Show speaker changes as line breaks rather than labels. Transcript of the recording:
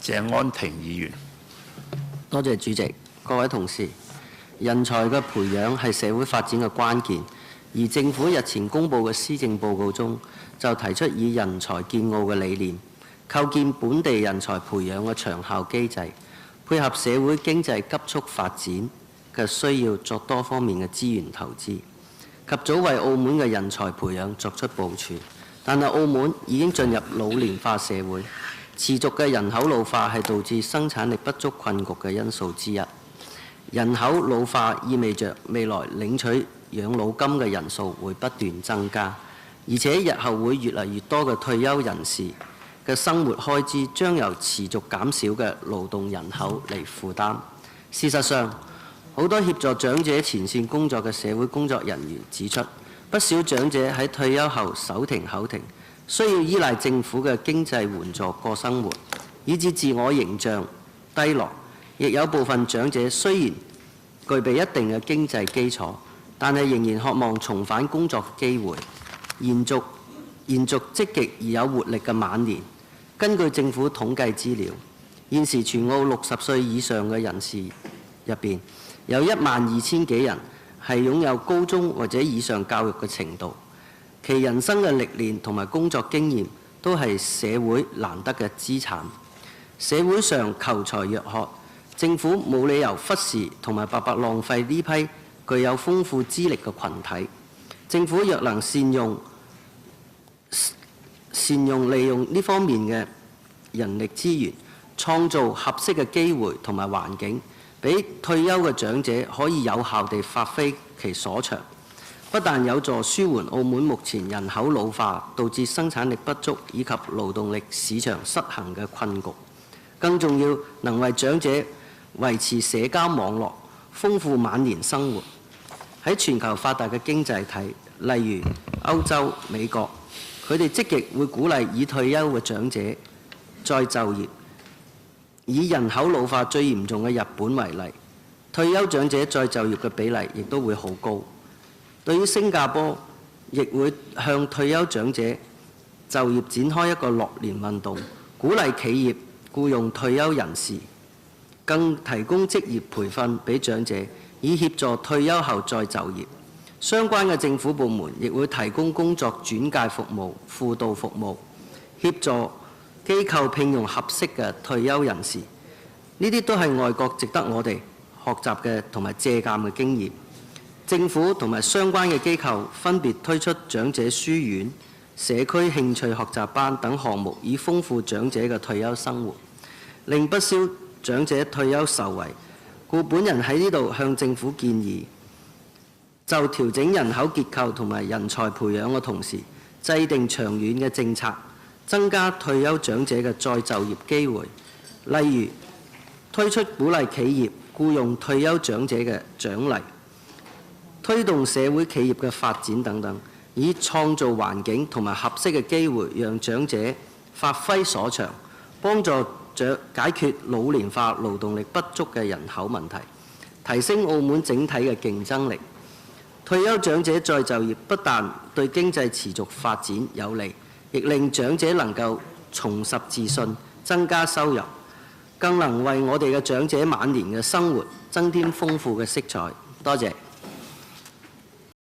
鄭安庭議員。
多謝主席，各位同事，人才嘅培養係社會發展嘅關鍵，而政府日前公布嘅施政報告中就提出以人才建澳嘅理念，構建本地人才培養嘅長效機制，配合社會經濟急速發展嘅需要，作多方面嘅資源投資，及早為澳門嘅人才培養作出部署。但係澳門已經進入老年化社會，持續嘅人口老化係導致生產力不足困局嘅因素之一。人口老化意味着未來領取養老金嘅人數會不斷增加，而且日後會越嚟越多嘅退休人士嘅生活開支將由持續減少嘅勞動人口嚟負擔。事實上，好多協助長者前線工作嘅社會工作人員指出，不少長者喺退休後手停口停，需要依賴政府嘅經濟援助過生活，以致自我形象低落。亦有部分長者雖然具備一定嘅經濟基礎，但係仍然渴望重返工作機會，延續積極而有活力嘅晚年。根據政府統計資料，現時全澳60歲以上嘅人士入邊，有12000幾人係擁有高中或者以上教育嘅程度，其人生嘅歷練同埋工作經驗都係社會難得嘅資產。社會上求才若渴，政府冇理由忽視同埋白白浪費呢批具有豐富資歷嘅群體。政府若能善用利用呢方面嘅人力資源，創造合適嘅機會同埋環境，俾退休嘅長者可以有效地發揮其所長，不但有助舒緩澳門目前人口老化導致生產力不足以及勞動力市場失衡嘅困局，更重要能為長者維持社交網絡，豐富晚年生活。喺全球發達嘅經濟體，例如歐洲、美國，佢哋積極會鼓勵已退休嘅長者再就業。以人口老化最嚴重嘅日本為例，退休長者再就業嘅比例亦都會好高。對於新加坡，亦會向退休長者就業展開一個樂年運動，鼓勵企業僱用退休人士，更提供職業培訓俾長者，以協助退休後再就業。相關嘅政府部門亦會提供工作轉介服務、輔導服務，協助機構聘用合適嘅退休人士。呢啲都係外國值得我哋學習嘅同埋借鑑嘅經驗。政府同埋相關嘅機構分別推出長者書院、社區興趣學習班等項目，以豐富長者嘅退休生活，令不少長者退休受惠。故本人喺呢度向政府建議，就調整人口結構同埋人才培養嘅同時，制定長遠嘅政策，增加退休長者嘅再就業機會，例如推出鼓勵企業僱用退休長者嘅獎勵，推動社會企業嘅發展等等，以創造環境同埋合適嘅機會，讓長者發揮所長，幫助解決老年化勞動力不足嘅人口問題，提升澳門整體嘅競爭力。退休長者再就業不但對經濟持續發展有利，亦令長者能夠重拾自信，增加收入，更能為我哋嘅長者晚年嘅生活增添豐富嘅色彩。多謝。